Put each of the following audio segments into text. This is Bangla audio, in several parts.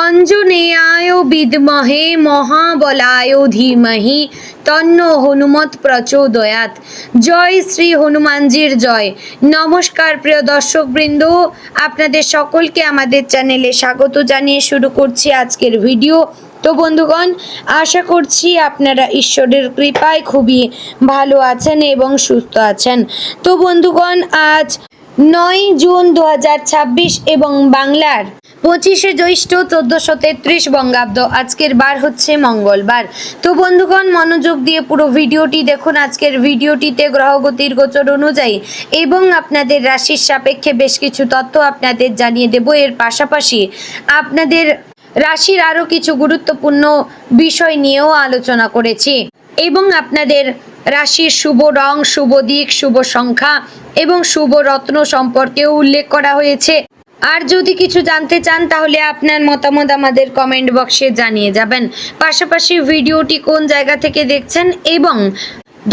অঞ্জনেয়ায় বিদ্মহে মহাবলায় ধীমহি তন্ন হনুমৎ প্রচোদয়াৎ। জয় শ্রী হনুমানজির জয়। নমস্কার প্রিয় দর্শকবৃন্দ, আপনাদের সকলকে আমাদের চ্যানেলে স্বাগত জানিয়ে শুরু করছি আজকের ভিডিও। তো বন্ধুগণ, আশা করছি আপনারা ঈশ্বরের কৃপায় খুবই ভালো আছেন এবং সুস্থ আছেন। তো বন্ধুগণ, আজ 9 জুন 2026 এবং বাংলার 25শে জ্যৈষ্ঠ 1433 বঙ্গাব্দ। আজকের বার হচ্ছে মঙ্গলবার। তো বন্ধুগণ, মনোযোগ দিয়ে পুরো ভিডিওটি দেখুন। আজকের ভিডিওটিতে গ্রহগতির গোচর অনুযায়ী এবং আপনাদের রাশির সাপেক্ষে বেশ কিছু তথ্য আপনাদের জানিয়ে দেব। এর পাশাপাশি আপনাদের রাশির আরও কিছু গুরুত্বপূর্ণ বিষয় নিয়েও আলোচনা করেছি এবং আপনাদের রাশির শুভ রং, শুভ দিক, শুভ সংখ্যা এবং শুভ রত্ন সম্পর্কেও উল্লেখ করা হয়েছে। আর যদি কিছু জানতে চান তাহলে আপনার মতামত আমাদের কমেন্ট বক্সে জানিয়ে যাবেন। পাশাপাশি ভিডিওটি কোন জায়গা থেকে দেখছেন এবং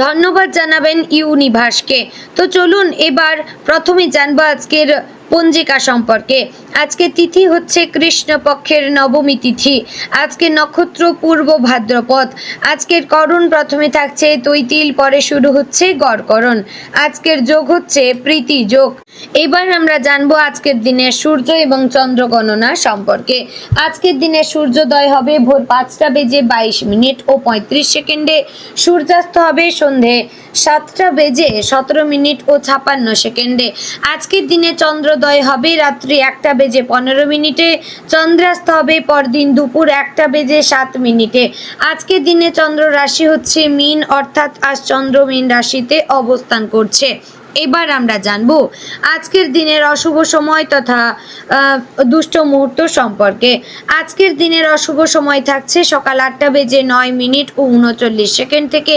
ধন্যবাদ জানাবেন ইউনিভার্সকে। তো চলুন এবার প্রথমে জানবো আজকের পঞ্জিকা সম্পর্কে। আজকে তিথি হচ্ছে কৃষ্ণপক্ষের নবমী তিথি। আজকে নক্ষত্র পূর্ব ভাদ্রপদ। আজকের করণ প্রথমে থাকছে তৈতিল, পরে শুরু হচ্ছে গড়করণ। আজকের যোগ হচ্ছে প্রীতি যোগ। এবার আমরা জানবো আজকের দিনের সূর্য এবং চন্দ্র গণনা সম্পর্কে। আজকের দিনে সূর্যোদয় হবে ভোর 5:22 ও 35 সূর্যাস্ত হবে সন্ধে 7:17 আজকের দিনে চন্দ্রোদয় হবে রাত্রি 1:15। চন্দ্রাস্ত হবে পরদিন দুপুর 1:07। আজকের দিনে চন্দ্র রাশি হচ্ছে মীন, অর্থাৎ আজ চন্দ্র মীন রাশিতে অবস্থান করছে। এবার আমরা জানব আজকের দিনের অশুভ সময় তথা দুষ্ট মুহূর্ত সম্পর্কে। আজকের দিনের অশুভ সময় থাকছে সকাল 8:09 ও 39 থেকে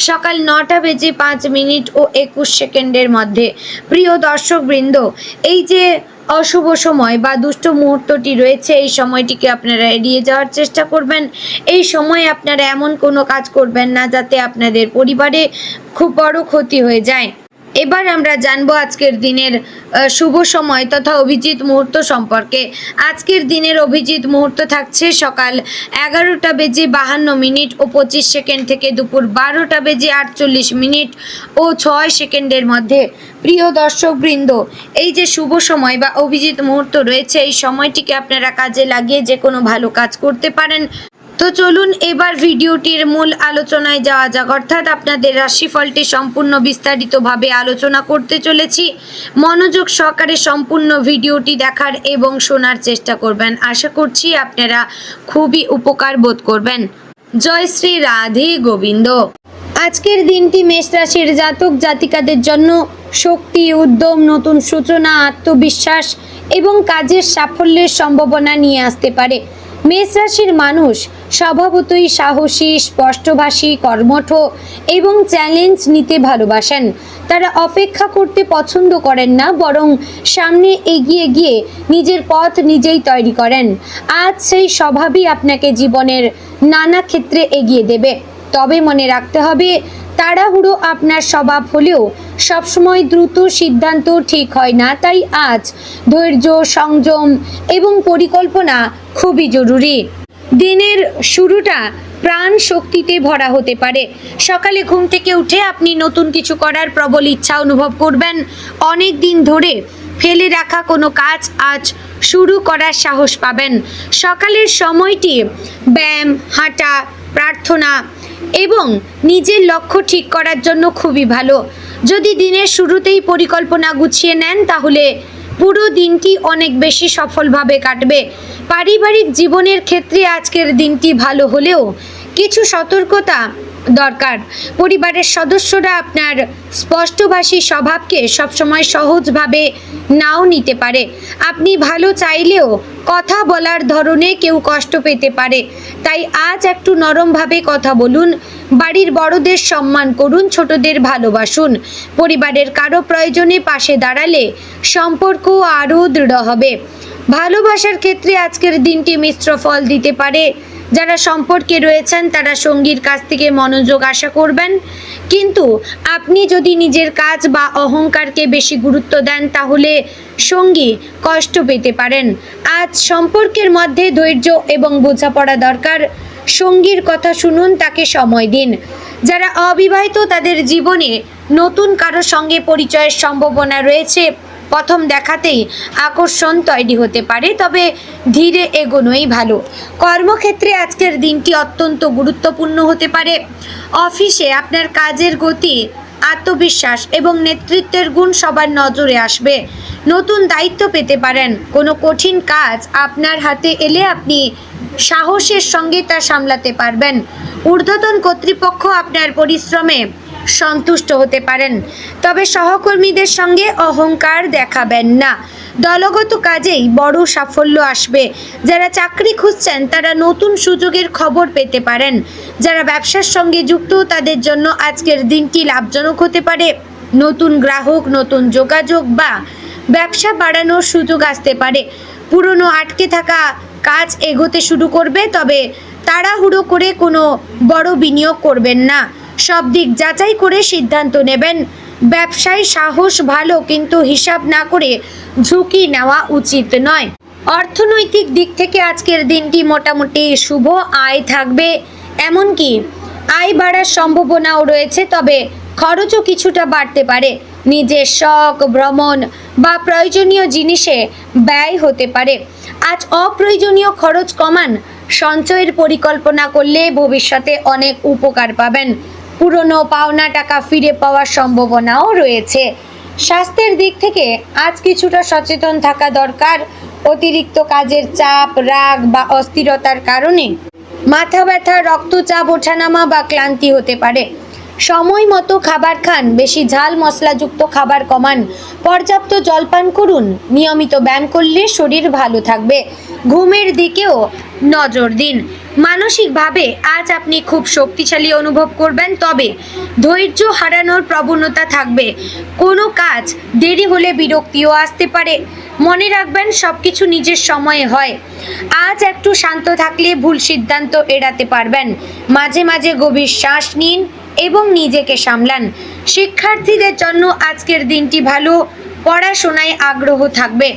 সকাল 9:05 ও 21 মধ্যে। প্রিয় দর্শকবৃন্দ, এই যে অশুভ সময় বা দুষ্ট মুহূর্তটি রয়েছে, এই সময়টিকে আপনারা এড়িয়ে যাওয়ার চেষ্টা করবেন। এই সময় আপনারা এমন কোনো কাজ করবেন না যাতে আপনাদের পরিবারে খুব বড় ক্ষতি হয়ে যায়। এবার আমরা জানবো আজকের দিনের শুভ সময় তথা অভিজিৎ মুহূর্ত সম্পর্কে। আজকের দিনের অভিজিৎ মুহূর্ত থাকছে সকাল 11:52 ও 25 থেকে দুপুর 12:48 ও 6 মধ্যে। প্রিয় দর্শকবৃন্দ, এই যে শুভ সময় বা অভিজিৎ মুহূর্ত রয়েছে, এই সময়টিকে আপনারা কাজে লাগিয়ে যে কোনো ভালো কাজ করতে পারেন। তো চলুন এবার ভিডিওটির মূল আলোচনায় যাওয়া যাক, অর্থাৎ আপনাদের রাশিফলটি সম্পূর্ণ বিস্তারিতভাবে আলোচনা করতে চলেছি। মনোযোগ সহকারে সম্পূর্ণ ভিডিওটি দেখার এবং শোনার চেষ্টা করবেন। আশা করছি আপনারা খুবই উপকার বোধ করবেন। জয় শ্রী রাধে গোবিন্দ। আজকের দিনটি মেষ রাশির জাতক জাতিকাদের জন্য শক্তি, উদ্যম, নতুন সূচনা, আত্মবিশ্বাস এবং কাজের সাফল্যের সম্ভাবনা নিয়ে আসতে পারে। মেষ রাশির মানুষ স্বভাবতই সাহসী, স্পষ্টভাষী, কর্মঠ এবং চ্যালেঞ্জ নিতে ভালোবাসেন। তারা অপেক্ষা করতে পছন্দ করেন না, বরং সামনে এগিয়ে গিয়ে নিজের পথ নিজেই তৈরি করেন। আজ সেই স্বভাবই আপনাকে জীবনের নানা ক্ষেত্রে এগিয়ে দেবে। তবে মনে রাখতে হবে, তাড়াহুড়ো আপনার স্বভাব হলেও সবসময় দ্রুত সিদ্ধান্ত ঠিক হয় না। তাই আজ ধৈর্য, সংযম এবং পরিকল্পনা খুবই জরুরি। দিনের শুরুটা প্রাণ শক্তিতে ভরা হতে পারে। সকালে ঘুম থেকে উঠে আপনি নতুন কিছু করার প্রবল ইচ্ছা অনুভব করবেন। অনেক দিন ধরে ফেলে রাখা কোনো কাজ আজ শুরু করার সাহস পাবেন। সকালের সময়টি ব্যায়াম, হাঁটা, প্রার্থনা এবং নিজের লক্ষ্য ঠিক করার জন্য খুবই ভালো। যদি দিনের শুরুতেই পরিকল্পনা গুছিয়ে নেন তাহলে পুরো দিনটি অনেক বেশি সফলভাবে কাটবে। পারিবারিক জীবনের ক্ষেত্রে আজকের দিনটি ভালো হলেও কিছু সতর্কতা দরকার। পরিবারের সদস্যরা আপনার স্পষ্টভাষী স্বভাবকে সবসময় সহজভাবে নাও নিতে পারে। আপনি ভালো চাইলেও কথা বলার ধরনে কেউ কষ্ট পেতে পারে। তাই আজ একটু নরমভাবে কথা বলুন। বাড়ির বড়দের সম্মান করুন, ছোটদের ভালোবাসুন। পরিবারের কারো প্রয়োজনে পাশে দাঁড়ালে সম্পর্ক আরও দৃঢ় হবে। ভালোবাসার ক্ষেত্রে আজকের দিনটি মিশ্র ফল দিতে পারে। যারা সম্পর্কে রয়েছেন তারা সঙ্গীর কাছ থেকে মনোযোগ আশা করবেন, কিন্তু আপনি যদি নিজের কাজ বা অহংকারকে বেশি গুরুত্ব দেন তাহলে সঙ্গী কষ্ট পেতে পারেন। আজ সম্পর্কের মধ্যে ধৈর্য এবং বোঝাপড়া দরকার। সঙ্গীর কথা শুনুন, তাকে সময় দিন। যারা অবিবাহিত তাদের জীবনে নতুন কারো সঙ্গে পরিচয়ের সম্ভাবনা রয়েছে। প্রথম দেখাতেই আকর্ষণ তৈরি হতে পারে, তবে ধীরে এগোনোই ভালো। কর্মক্ষেত্রে আজকের দিনটি অত্যন্ত গুরুত্বপূর্ণ হতে পারে। অফিসে আপনার কাজের গতি, আত্মবিশ্বাস এবং নেতৃত্বের গুণ সবার নজরে আসবে। নতুন দায়িত্ব পেতে পারেন। কোনো কঠিন কাজ আপনার হাতে এলে আপনি সাহসের সঙ্গে তা সামলাতে পারবেন। ঊর্ধ্বতন কর্তৃপক্ষ আপনার পরিশ্রমে সন্তুষ্ট হতে পারেন, তবে সহকর্মীদের সঙ্গে অহংকার দেখাবেন না। দলগত কাজেই বড় সাফল্য আসবে। যারা চাকরি খুঁজছেন তারা নতুন সুযোগের খবর পেতে পারেন। যারা ব্যবসার সঙ্গে যুক্ত তাদের জন্য আজকের দিনটি লাভজনক হতে পারে। নতুন গ্রাহক, নতুন যোগাযোগ বা ব্যবসা বাড়ানোর সুযোগ আসতে পারে। পুরনো আটকে থাকা কাজ এগোতে শুরু করবে, তবে তাড়াহুড়ো করে কোনো বড় বিনিয়োগ করবেন না। সব দিক যাচাই করে সিদ্ধান্ত নেবেন। ব্যবসায় সাহস ভালো, কিন্তু হিসাব না করে ঝুঁকি নেওয়া উচিত নয়। অর্থনৈতিক দিক থেকে আজকের দিনটি মোটামুটি শুভ। আয় থাকবে, এমনকি আয় বাড়ার সম্ভাবনাও রয়েছে, তবে খরচও কিছুটা বাড়তে পারে। নিজের শখ, ভ্রমণ বা প্রয়োজনীয় জিনিসে ব্যয় হতে পারে। আজ অপ্রয়োজনীয় খরচ কমান। সঞ্চয়ের পরিকল্পনা করলে ভবিষ্যতে অনেক উপকার পাবেন। পুরনো পাওনা টাকা ফিরে পাওয়ার সম্ভাবনাও রয়েছে। স্বাস্থ্যের দিক থেকে আজ কিছুটা সচেতন থাকা দরকার। অতিরিক্ত কাজের চাপ, রাগ বা অস্থিরতার কারণে মাথা ব্যথা, রক্তচাপ, ওঠানামা বা ক্লান্তি হতে পারে। সময় মতো খাবার খান, বেশি ঝাল মশলাযুক্ত খাবার কমান, পর্যাপ্ত জলপান করুন। নিয়মিত ব্যায়াম করলে শরীর ভালো থাকবে। ঘুমের দিকেও নজর দিন। মানসিকভাবে আজ আপনি খুব শক্তিশালী অনুভব করবেন, তবে ধৈর্য হারানোর প্রবণতা থাকবে। কোনো কাজ দেরি হলে বিরক্তিও আসতে পারে। মনে রাখবেন, সব কিছু নিজের সময়ে হয়। আজ একটু শান্ত থাকলে ভুল সিদ্ধান্ত এড়াতে পারবেন। মাঝে মাঝে গভীর শ্বাস নিন এবং নিজেকে সামলান। শিক্ষার্থীদের জন্য আজকের দিনটি ভালো। পড়াশোনায় আগ্রহ থাকবে।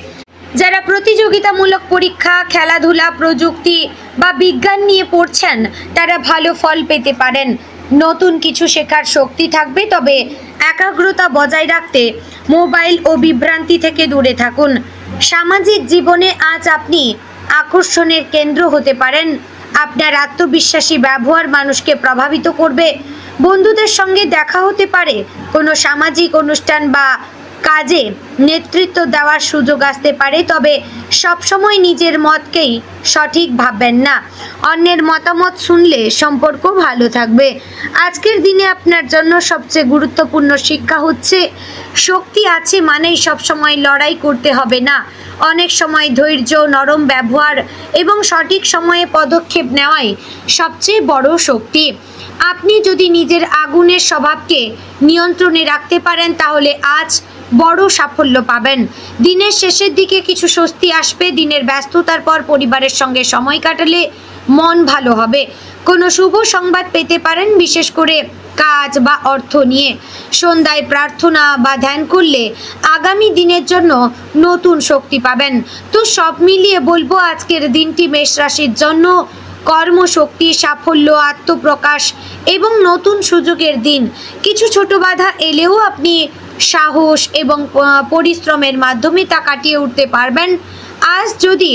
যারা প্রতিযোগিতামূলক পরীক্ষা, খেলাধুলা, প্রযুক্তি বা বিজ্ঞান নিয়ে পড়ছেন তারা ভালো ফল পেতে পারেন। নতুন কিছু শেখার শক্তি থাকবে, তবে একাগ্রতা বজায় রাখতে মোবাইল ও বিভ্রান্তি থেকে দূরে থাকুন। সামাজিক জীবনে আজ আপনি আকর্ষণের কেন্দ্র হতে পারেন। আপনার আত্মবিশ্বাসী ব্যবহার মানুষকে প্রভাবিত করবে। বন্ধুদের সঙ্গে দেখা হতে পারে। কোনো সামাজিক অনুষ্ঠান বা কাজে নেতৃত্ব দেওয়ার সুযোগ আসতে পারে, তবে সবসময় নিজের মতকেই সঠিক ভাববেন না। অন্যের মতামত শুনলে সম্পর্ক ভালো থাকবে। আজকের দিনে আপনার জন্য সবচেয়ে গুরুত্বপূর্ণ শিক্ষা হচ্ছে, শক্তি আছে মানেই সবসময় লড়াই করতে হবে না। অনেক সময় ধৈর্য, নরম ব্যবহার এবং সঠিক সময়ে পদক্ষেপ নেওয়াই সবচেয়ে বড় শক্তি। আপনি যদি নিজের আগুনের স্বভাবকে নিয়ন্ত্রণে রাখতে পারেন তাহলে আজ বড় সাফল্য পাবেন। দিনের শেষের দিকে কিছু স্বস্তি আসবে। দিনের ব্যস্ততার পর পরিবারের সঙ্গে সময় কাটালে মন ভালো হবে। কোনো শুভ সংবাদ পেতে পারেন, বিশেষ করে কাজ বা অর্থ নিয়ে। সন্ধ্যায় প্রার্থনা বা ধ্যান করলে আগামী দিনের জন্য নতুন শক্তি পাবেন। তো সব মিলিয়ে বলবো, আজকের দিনটি মেষ রাশির জন্য কর্মশক্তি, সাফল্য, আত্মপ্রকাশ এবং নতুন সুযোগের দিন। কিছু ছোট বাধা এলেও আপনি সাহস এবং পরিশ্রমের মাধ্যমে তা কাটিয়ে উঠতে পারবেন। আজ যদি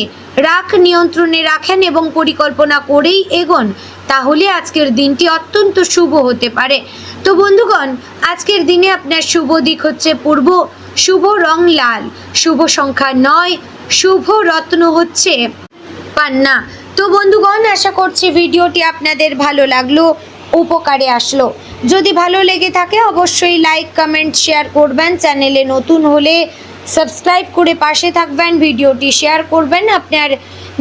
রাগ নিয়ন্ত্রণে রাখেন এবং পরিকল্পনা করেই এগোন তাহলে আজকের দিনটি অত্যন্ত শুভ হতে পারে। তো বন্ধুগণ, আজকের দিনে আপনার শুভ দিক হচ্ছে পূর্ব, শুভ রং লাল, শুভ সংখ্যা 9, শুভ রত্ন হচ্ছে পান্না। তো বন্ধুগণ, আশা করছি ভিডিওটি আপনাদের ভালো লাগলো, উপকারে আসলো। যদি ভালো লেগে থাকে অবশ্যই লাইক, কমেন্ট, শেয়ার করবেন। চ্যানেলে নতুন হলে সাবস্ক্রাইব করে পাশে থাকবেন। ভিডিওটি শেয়ার করবেন আপনার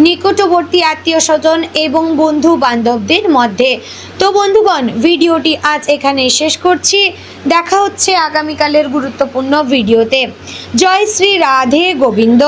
নিকটবর্তী আত্মীয় স্বজন এবং বন্ধু বান্ধবদের মধ্যে। তো বন্ধুগণ, ভিডিওটি আজ এখানে শেষ করছি। দেখা হচ্ছে আগামীকালের গুরুত্বপূর্ণ ভিডিওতে। জয় শ্রী রাধে গোবিন্দ।